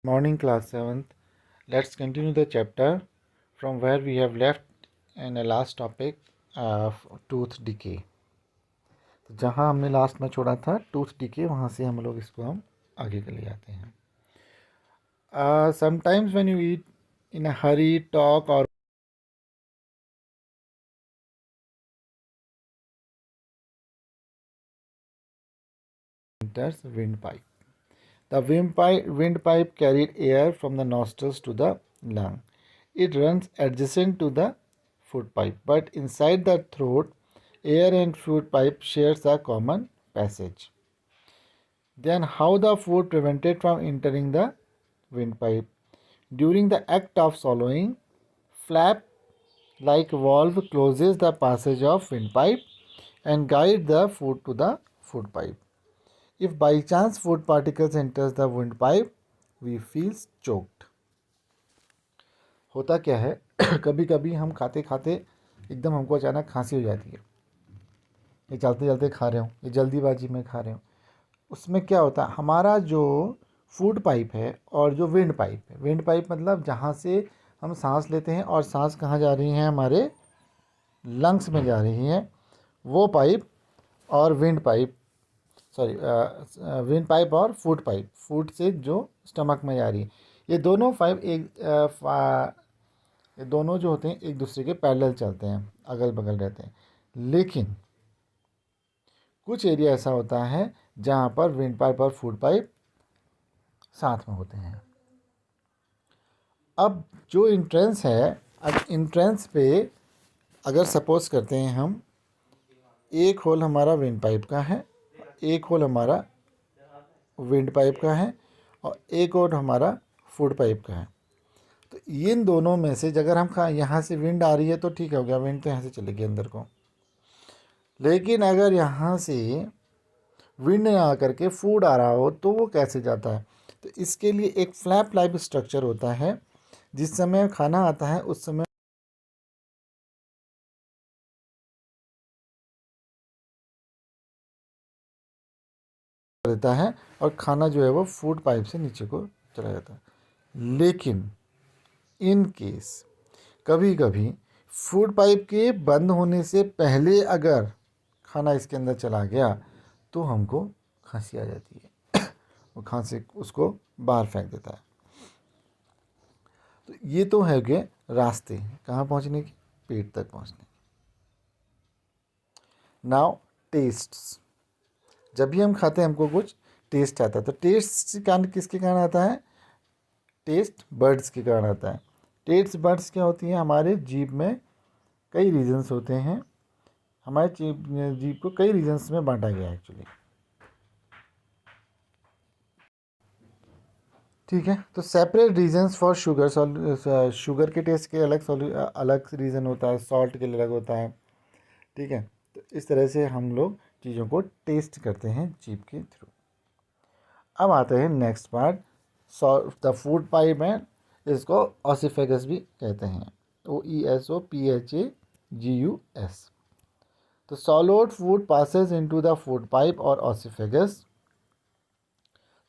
Morning class 7th. Let's continue the chapter from where we have left in the last topic of tooth decay. तो जहाँ हमने last में छोड़ा था tooth decay, वहाँ से हम लोग इसको हम आगे के ले आते हैं. Sometimes when you eat in a hurry, talk or enters windpipe. The windpipe carried air from the nostrils to the lung. It runs adjacent to the food pipe, but inside the throat, air and food pipe shares a common passage. Then how the food prevented from entering the windpipe? During the act of swallowing, flap like valve closes the passage of windpipe and guide the food to the food pipe. If by chance food particles enters the windpipe, we feel choked. होता क्या है कभी कभी हम खाते खाते एकदम हमको अचानक खांसी हो जाती है. ये चलते चलते खा रहे हूँ, ये जल्दीबाजी में खा रहे हूँ. उसमें क्या होता है, हमारा जो फूड पाइप है और जो विंड पाइप है, विंड पाइप मतलब जहाँ से हम सांस लेते हैं और सांस कहाँ जा रही हैं, हमारे लंग्स में जा रही हैं, वो पाइप और विंड पाइप विंड पाइप और फूड पाइप, फूड से जो स्टमक में जा रही है, ये दोनों पाइप ये दोनों जो होते हैं एक दूसरे के पैरेलल चलते हैं, अगल बगल रहते हैं. लेकिन कुछ एरिया ऐसा होता है जहाँ पर विंड पाइप और फूड पाइप साथ में होते हैं. अब जो इंट्रेंस है, अब इंट्रेंस पे अगर सपोज करते हैं हम, एक होल हमारा विंड पाइप का है, एक होल हमारा विंड पाइप का है और एक होल हमारा फूड पाइप का है. तो इन दोनों में से अगर हम यहाँ से विंड आ रही है तो ठीक हो गया, विंड तो यहाँ से चलेगी अंदर को. लेकिन अगर यहाँ से विंड ना आकर के फूड आ रहा हो तो वो कैसे जाता है? तो इसके लिए एक फ्लैप लाइप स्ट्रक्चर होता है. जिस समय खाना आता है उस समय रहता है और खाना जो है वो फूड पाइप से नीचे को चला जाता है. लेकिन इन केस कभी कभी फूड पाइप के बंद होने से पहले अगर खाना इसके अंदर चला गया तो हमको खांसी आ जाती है वो खांसी उसको बाहर फेंक देता है. तो ये तो है कि रास्ते कहाँ पहुँचने की, पेट तक पहुँचने की. नाउ टेस्ट्स, जब भी हम खाते हैं हमको कुछ टेस्ट आता है. तो टेस्ट कारण किसके कारण आता है? टेस्ट बर्ड्स के कारण आता है. टेस्ट बर्ड्स क्या होती हैं? हमारे जीभ में कई रीजन्स होते हैं. हमारे जीभ को कई रीजन्स में बांटा गया है एक्चुअली. ठीक है, तो separate reasons for sugar. Sugar के टेस्ट के अलग रीज़न होता है, सॉल्ट के लिए अलग होता है. ठीक है, तो इस तरह से हम लोग चीज़ों को टेस्ट करते हैं जीभ के थ्रू. अब आते हैं next part. The food pipe में इसको ऑसिफेगस भी कहते हैं, OESOPHAGUS. तो solid food passes into the food pipe or esophagus.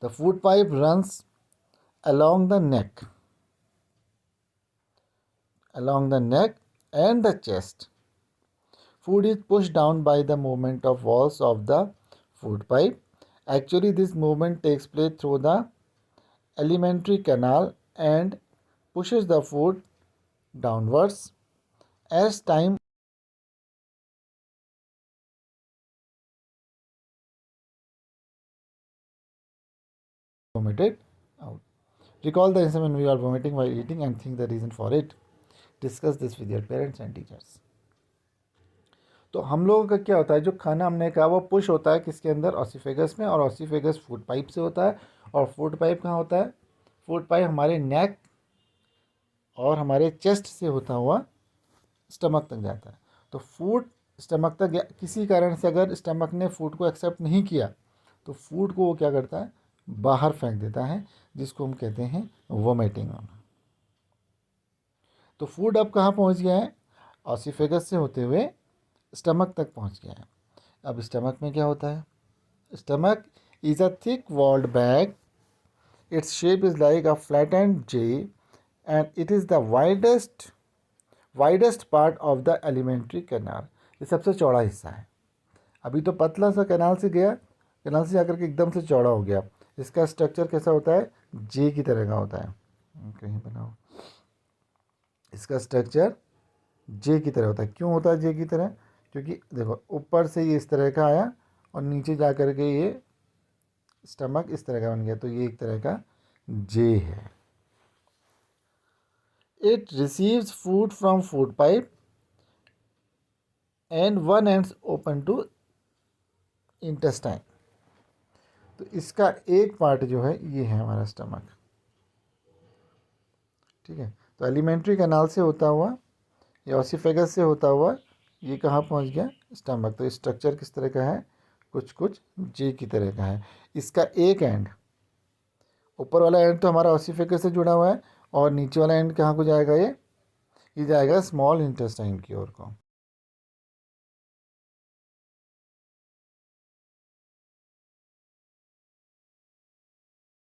The food pipe runs along the neck and the chest. Food is pushed down by the movement of walls of the food pipe. Actually, this movement takes place through the alimentary canal and pushes the food downwards. As time vomited out. Recall the incident when we are vomiting while eating and think the reason for it. Discuss this with your parents and teachers. तो हम लोगों का क्या होता है, जो खाना हमने कहा वो पुश होता है किसके अंदर? ऑसिफेगस में. और ऑसिफेगस फूड पाइप से होता है. और फूड पाइप कहाँ होता है? फूड पाइप हमारे नेक और हमारे चेस्ट से होता हुआ स्टमक तक जाता है. तो फूड स्टमक तक किसी कारण से अगर स्टमक ने फूड को एक्सेप्ट नहीं किया तो फूड को वो क्या करता है? बाहर फेंक देता है, जिसको हम कहते हैं वोमिटिंग होना. तो फूड अब कहाँ पहुँच गया है? ऑसिफेगस से होते हुए स्टमक तक पहुँच गया है. अब स्टमक में क्या होता है? Stomach is a thick walled bag Its shape is like a flattened J and it is the widest part of the alimentary canal. ये सबसे चौड़ा हिस्सा है. अभी तो पतला सा कैनाल से गया, कैनाल से जाकर के एकदम से चौड़ा हो गया. इसका स्ट्रक्चर कैसा होता है? जे की तरह का होता है. कहीं बनाओ. इसका स्ट्रक्चर जे की तरह होता है. क्यों होता है जे की तरह? क्योंकि देखो ऊपर से ये इस तरह का आया और नीचे जा कर के ये स्टमक इस तरह का बन गया, तो ये एक तरह का जे है. It receives food from food pipe and one ends open to intestine. तो इसका एक पार्ट जो है ये है हमारा स्टमक. ठीक है. तो एलिमेंट्री कैनाल से होता हुआ या ऑसिफेगस से होता हुआ ये कहाँ पहुँच गया? स्टमक. तो स्ट्रक्चर किस तरह का है? कुछ जे की तरह का है. इसका एक एंड, ऊपर वाला एंड तो हमारा ऑसिफेगस से जुड़ा हुआ है और नीचे वाला एंड कहाँ को जाएगा? ये जाएगा स्मॉल इंटेस्टाइन की ओर को.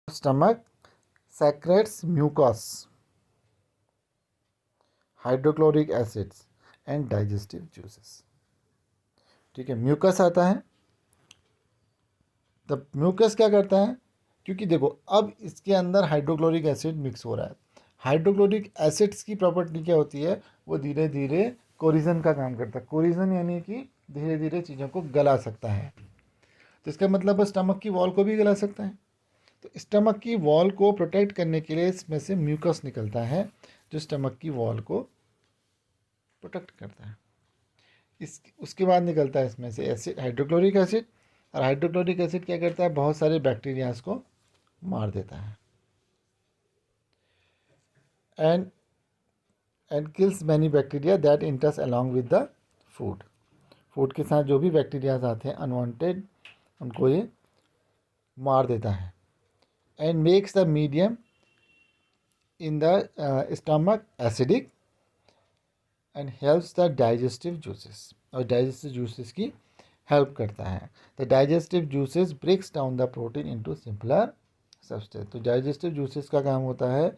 Stomach secretes mucus, hydrochloric acids and digestive juices. ठीक है. म्यूकस आता है. तब म्यूकस क्या करता है? क्योंकि देखो अब इसके अंदर हाइड्रोक्लोरिक एसिड मिक्स हो रहा है. हाइड्रोक्लोरिक एसिड्स की प्रॉपर्टी क्या होती है? वो धीरे धीरे कोरिजन का काम करता है. कोरिजन यानी कि धीरे धीरे चीज़ों को गला सकता है. तो इसका मतलब स्टमक की वॉल को भी गला सकता है. तो स्टमक की वॉल को प्रोटेक्ट करने के लिए इसमें से म्यूकस निकलता है जो स्टमक की वॉल को प्रोटेक्ट करता है. उसके बाद निकलता है इसमें से एसिड, हाइड्रोक्लोरिक एसिड. और हाइड्रोक्लोरिक एसिड क्या करता है? बहुत सारे बैक्टीरियाज को मार देता है. And kills many bacteria that इंटर्स along with the food. Food के साथ जो भी बैक्टीरियाज आते हैं अनवांटेड, उनको ये मार देता है. And makes the medium in the stomach acidic and helps the digestive juices. और डाइजेस्टिव जूसेस की हेल्प करता है. The digestive juices breaks down the protein into simpler substance. तो डाइजेस्टिव जूसेस का काम होता है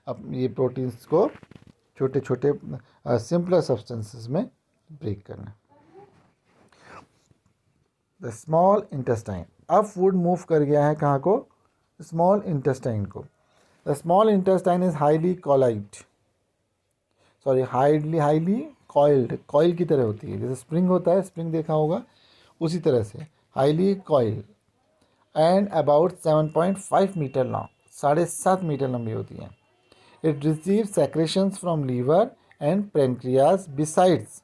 अब ये प्रोटीन्स को छोटे छोटे सिंपलर सब्सटेंसेस में ब्रेक करना. The small intestine. अब फूड मूव कर गया है कहाँ को? स्मॉल इंटेस्टाइन को. The small intestine is highly coiled. Coil की तरह होती है. जैसे स्प्रिंग होता है, स्प्रिंग देखा होगा, उसी तरह से highly coiled and about 7.5 metre long. 7.5 metre लंबी होती है. It receive secretions from liver and pancreas besides.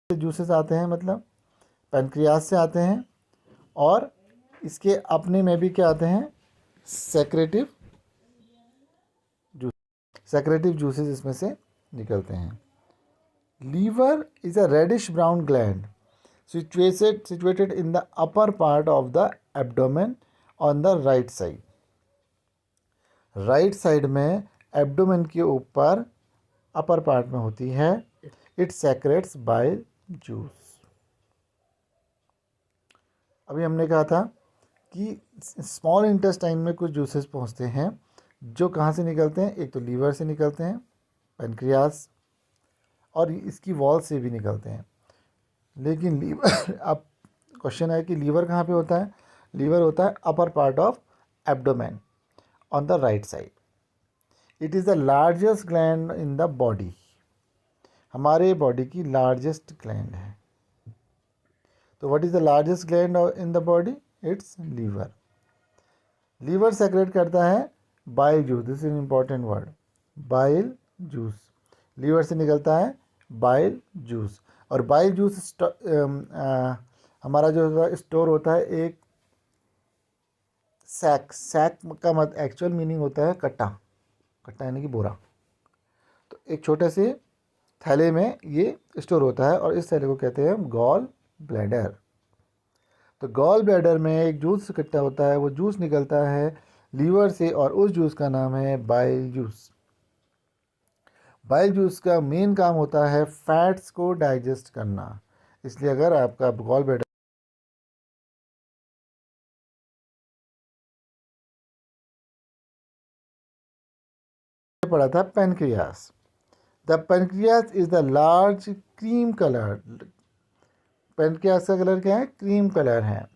Juices आते हैं, मतलब पेनक्रियाज से आते हैं और इसके अपने में भी क्या आते हैं? सेक्रेटिव जूसेस इसमें से निकलते हैं. Liver is a reddish brown gland situated in the upper part of the abdomen on the right side. Right side में एब्डोमेन के ऊपर अपर पार्ट में होती है. It secrets bile juice. अभी हमने कहा था कि स्मॉल इंटेस्टाइन में कुछ जूसेस पहुंचते हैं जो कहाँ से निकलते हैं? एक तो लीवर से निकलते हैं, पेनक्रियास, और इसकी वॉल से भी निकलते हैं. लेकिन लीवर अब क्वेश्चन है कि लीवर कहाँ पे होता है? लीवर होता है upper part of abdomen on the right side. It is the largest gland in the body. हमारे बॉडी की लार्जेस्ट ग्लैंड है. तो what is the largest gland in the body? It's liver. Liver secrete करता है bile juice. This is an important word, bile juice. Liver से निकलता है bile juice. और बाइल जूस हमारा जो स्टोर होता है एक सैक का मत एक्चुअल मीनिंग होता है कट्टा यानी कि बोरा. तो एक छोटे से थैले में ये स्टोर होता है और इस थैले को कहते हैं गॉल ब्लैडर. तो गॉल ब्लैडर में एक जूस इकट्ठा होता है, वो जूस निकलता है लीवर से और उस जूस का नाम है बाइल जूस. बाइल जूस का मेन काम होता है फैट्स को डाइजेस्ट करना. इसलिए अगर आपका गॉल ब्लैडर पड़ा था pancreas. The pancreas is the large cream colour. Pancreas का कलर क्या है? क्रीम कलर है,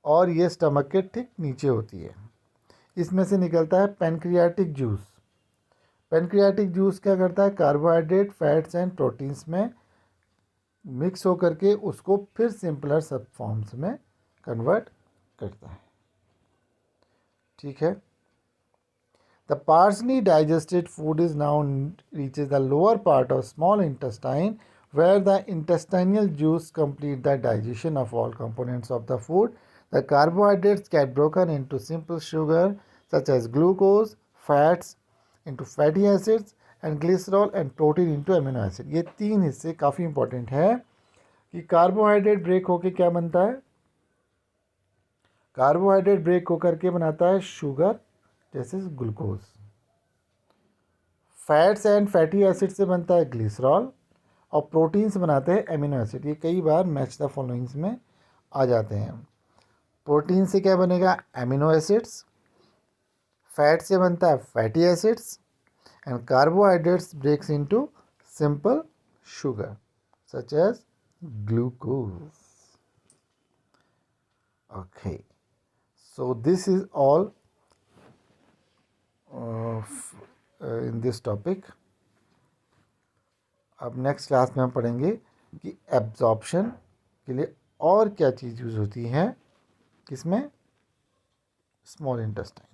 और ये स्टमक के ठीक नीचे होती है। इसमें से निकलता है पेनक्रियाटिक जूस। पेनक्रियाटिक जूस क्या करता है? कार्बोहाइड्रेट, फैट्स एंड प्रोटीन्स में मिक्स होकर के उसको फिर सिंपलर सब फॉर्म्स में कन्वर्ट करता है। ठीक है। The partially digested food is now reaches the lower part of small intestine, where the intestinal juice complete the digestion of all components of the food. The carbohydrates get broken into simple sugar such as glucose, fats into fatty acids, and glycerol and protein into amino acid. ये तीन हिस्से काफ़ी important है कि carbohydrate break होके क्या बनता है? कार्बोहाइड्रेट ब्रेक होकर के बनाता है शुगर, जैसे glucose. Fats and fatty acid से बनता है ग्लिसरॉल, और प्रोटीन से बनाते हैं एमिनो एसिड। ये कई बार मैच द फॉलोइंग्स में आ जाते हैं। प्रोटीन से क्या बनेगा? Amino acids. फैट से बनता है fatty acids, and carbohydrates breaks into simple sugar such as glucose. Okay, so this is all in this topic. अब नेक्स्ट क्लास में हम पढ़ेंगे कि एब्जॉर्प्शन के लिए और क्या चीज़ यूज़ होती है, किसमें? Small intestine.